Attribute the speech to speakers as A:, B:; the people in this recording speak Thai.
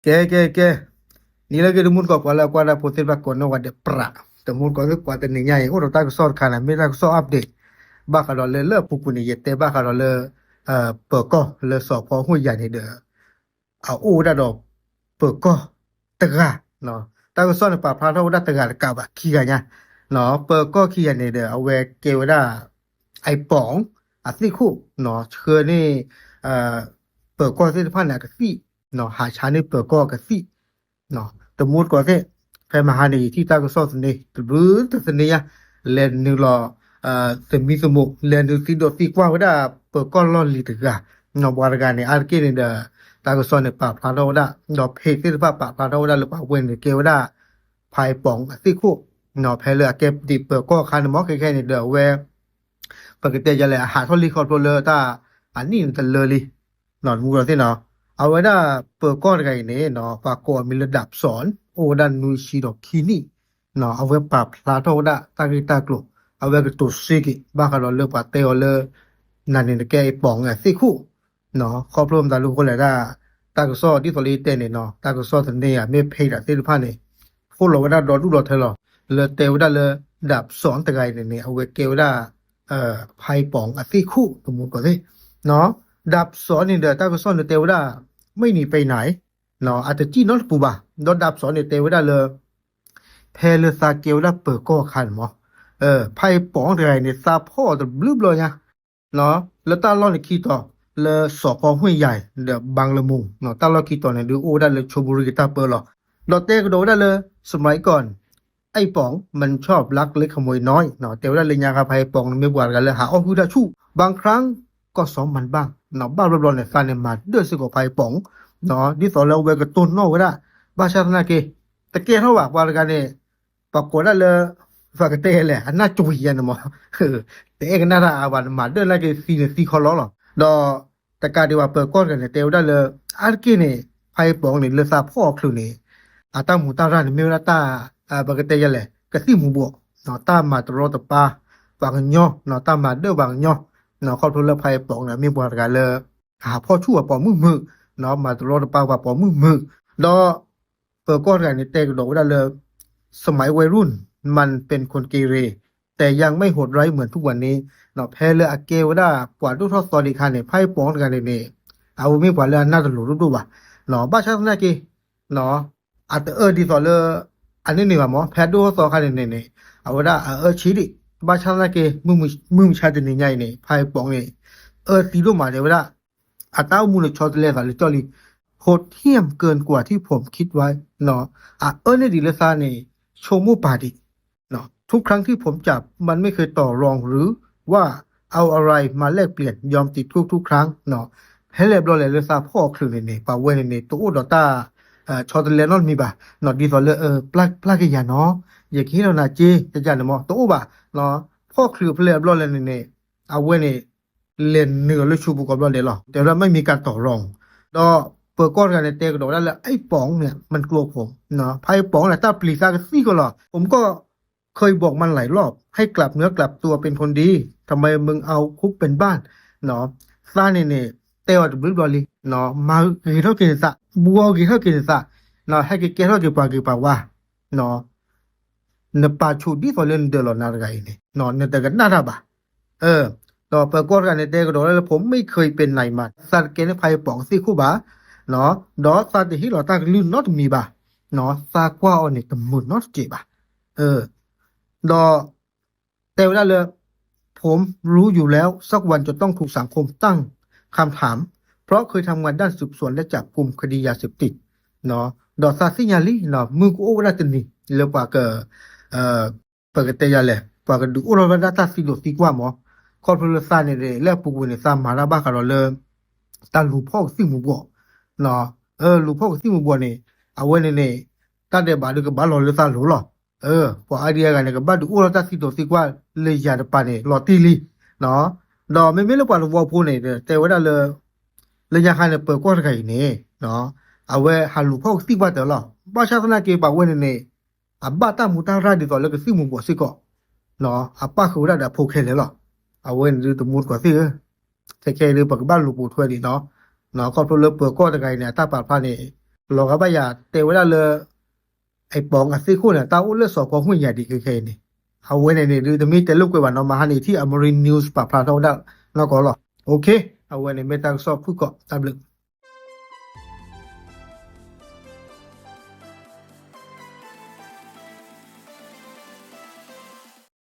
A: que ni la que el mundo cuala poder va con no va de pra te mundo ko ko te ni nyai o ta ko sor kana me ta ko so update ba ka lo le pu ku ni yete ba ka lo le pe ko le so ko hu ya ni de a o da do pe ko te ga no ta ko so ne pa pha tho da te ga ka ba ki ga nya no pe ko ki ya ni de a we ke wa da ai pong a si khu no chhe ni pe ko si pha na ka si no ha cha ni pe ko ka si no ตมูดก็แค่ใครมาหานี่ที่ตาก็สอดสนิตบื้อตสนิยะเลนนึรอสมิสมุกเลนนึสิดอติกว่าก็ได้เปิดก้อนล่อลิตกะนอบวารกันเนี่ยอาร์เกนี่เดตาก็สอนเนี่ยปะพลาโดได้ดอกเพจที่ปะพลาโดได้หรือเปล่าเว้นเกวได้ภายป่องสิคู่นอแพ้เลือเก็บดิเปิดก็คันมอกแค่นี่เดเวปกติจะเลยหาทอลีคอร์โปเลอร์ตาอันนี้มันเลยลินอนมูกเราที่เนาะ เอาไว้ได้เปิดก้อนกันเนี่ยเนาะปากกอมีระดับสอนโอดันนุชิดอกคีนี่เนาะเอาไว้ปรับพลาโตได้ตากิตากลุเอาไว้กับตัวซิกิบ้ากันเราเลือกปาเตอเลอนั่นนี่แกป่องไงสิคู่เนาะครอบรวมตาลูกคนเลยได้ตากซอที่ตัวลีเต้นเนี่ยเนาะตากซอทันเนี่ยไม่เพย์อะที่ลูกพันเนี่ยพวกเราได้ดอดูดอเธอหรอเลยเตวได้เลยดับสอนตะไกเนี่ยเอาไว้เกวได้ไพ่ป่องอะสิคู่สมมุติก่อนสิเนาะดับสอนนี่เด้อตากซอเนี่ยเตวได้ ไม่หนีไปไหนเนาะอาจจะจี้น็อตปูบะดอดับสอนเนี่ยเตวได้เลยเพลซาเกลได้เปิดก็คันหมอไพ่ป๋องอะไรเนี่ยซาพ่อจะบลูบเลยนะเนาะแล้วตาล่อเนี่ยคีต่อเลยสอบพอห้วยใหญ่เดี๋ยวบางละมุงเนาะตาล่อคีต่อเนี่ยดูโอ้ได้เลยชลบุรีกีตาร์เปิดหรอดอเต้ก็โดได้เลยสมัยก่อนไอ้ป๋องมันชอบลักเล็กขโมยน้อยเนาะเตวได้เลยยาคาไพ่ป๋องไม่บวชกันเลยหาอ้อคือได้ชู้บางครั้งก็ซ้อมมันบ้างเนาะบ้าเรียบร้อยเนี่ยซาเนี่ยมาเดือดสึกกับไพ่ป๋อง เนาะที่สอนเราเวกตุนโนก็ได้บาชาตนาเกตะเกียเท่าว่าว่ากันเนี่ยปรากฏได้เลยฝากเตะแหละอันน่าจุยยันมั้งแต่เองน่าจะอาวันมาเดินไล่กันซีเนี่ยซีคอล้อหรอดอแต่การที่ว่าเปิดก้อนกันเนี่ยเตะได้เลยอาร์กิเนี่ยไพ่ปองเนี่ยเลือดซาพ่อคลุเนี่ยอาตาหมูตาร้านเนี่ยไม่เวลาตาปากเตะยันแหละก็ซีหมูบวกเนาะตามาตรอตปาบางย่อเนาะตามาเด้อบางย่อเนาะครอบครัวไพ่ปองเนี่ยมีบวกกันเลยหาพ่อชั่วปอมือเนาะมาตลอดปาว่าปอมือดอเปิดก้อนกันในเตกดอกได้เลยสมัยวัยรุ่นมันเป็นคนเกเรแต่ยังไม่โหดร้ายเหมือนทุกวันนี้เนาะแพ้เลยอาเกวดากว่าทุกทอสตอรี่คันเนี่ยไพ่ป้องกันเนี่ยเอาไม่กว่าเลยน่าจะหลุดดูว่ะเนาะบ้าชาติหน้าเกเนาะอาจจะดีสอเลยอันนี้หนึ่งอ่ะหมอแพ้ดูสอคันเนี่ยเอาว่าชี้ดิบ้าชาติหน้าเกมึงชาติเนี่ยใหญ่เนี่ยไพ่ป้องเนี่ยตีรูปมาเดี๋ยวว่า อัตรามูลชอตเลสอะไรจอลีโหดเหี้ยมเกินกว่าที่ผมคิดไว้เนาะในดีเลซาเนี่ยโชมูปาดิเนาะทุกครั้งที่ผมจับมันไม่เคยต่อรองหรือว่าเอาอะไรมาแลกเปลี่ยนยอมติดทุกครั้งเนาะให้เรียบร้อยเลยเลซาพ่อคลื่นเนี่ยป่าเวเนี่ยตัวอุดตาชอตเลนอนมีบ่าเนาะดีสอเลยปลากกันอย่าเนาะอย่าคิดเราหนาเจจะจันเนาะตัวอุบ่าเนาะพ่อคลื่นเรียบร้อยเลยเนี่ยเอาเวเนี่ย เล่นเนื้อเลยชูบุกบอลเลยหรอแต่เราไม่มีการต่อรองก็เปิดก้อนกันในเตะกระโดดได้แล้วไอ้ป๋องเนี่ยมันกลัวผมเนาะไพ่ป๋องแหละถ้าปลีกาก็ซี่ก็หรอผมก็เคยบอกมันหลายรอบให้กลับเนื้อกลับตัวเป็นคนดีทำไมมึงเอาคุกเป็นบ้านเนาะซาเนี่ยเตะวัดบลิบอลลีเนาะมากี่เท่ากินสะบัวกี่เท่ากินสะเนาะให้กี่เท่ากี่ปากว่าเนาะเนปาชูดีฟอลเลนเดอร์ลอนาร์ไกเนี่ยเนาะเนี่ยแต่กันน่ารักบ่ะต่อเปิดก้อนกันในเตะกระโดดแล้วผมไม่เคยเป็นไหนมาสัตว์เกณฑ์ไพ่ป๋องซี่คู่บ่าเนาะดอสัตว์ที่เราตั้งลื่นน็อตมีบ่าเนาะซากว่าอันนี้ตมุนน็อตเจ็บบ่าดอแต่เวลาเลยผมรู้อยู่แล้วสักวันจะต้องถูกสังคมตั้งคำถามเพราะเคยทำงานด้านสืบสวนและจับกลุ่มคดียาเสพติดเนาะดอซาซิญาลีเนาะมึงกูโอ้ได้ตันนี่เรียกว่าก็ปกติยาเลยปกติดูโอ้เราได้ตัดสินดีกว่าหมอคอร์ปอเรชั่นเนี่ยแล้วปุ๊บเนี่ยสามมาราบ้ากันเราเลยตาลูกพ่อสิ่งมัวเนาะลูกพ่อสิ่งมัวเนี่ยเอาไว้เนี่ยตาเด็กบ้านก็บ้านเราเลยตาลูกหรอพอไอเดียกันเนี่ยก็บ้านดูโอ้เราตัดสินดีกว่าเลยอยากจะไปเนี่ยหลอดตีลีเนาะดอไม่รู้ว่าเราว่าพูดเนี่ยแต่ว่าเลยอยากให้เนี่ยเปิดก้อนกันเนี่ยเนาะเอาไว้หาลูกพ่อสิ่งว่าเดี๋ยวหรอบ้านชาตินาเก็บเอาไว้เนี่ยบ้านตามุตาราดีต่อแล้วก็สิ่งมัวสิก็เนาะป้าเขาได้พูดแค่เลยหรอเอาเว้นหรือตมูดกว่าสิแต่แค่หรือปักบ้านลูกปู่ทวดดีเนาะครอบครัวเลิกเปิดก้อนกันเนี่ยถ้าปาดผ้าเนี่ย lo ga ba ya te wala le ai pong a si khu na ta u le so ko hu ya di ke ni a we ne ni de mi te lu kwe ba no ma ha ni thi a marine news pa pha tho da no ko lo okay a we ne me ta so phu ko ta blu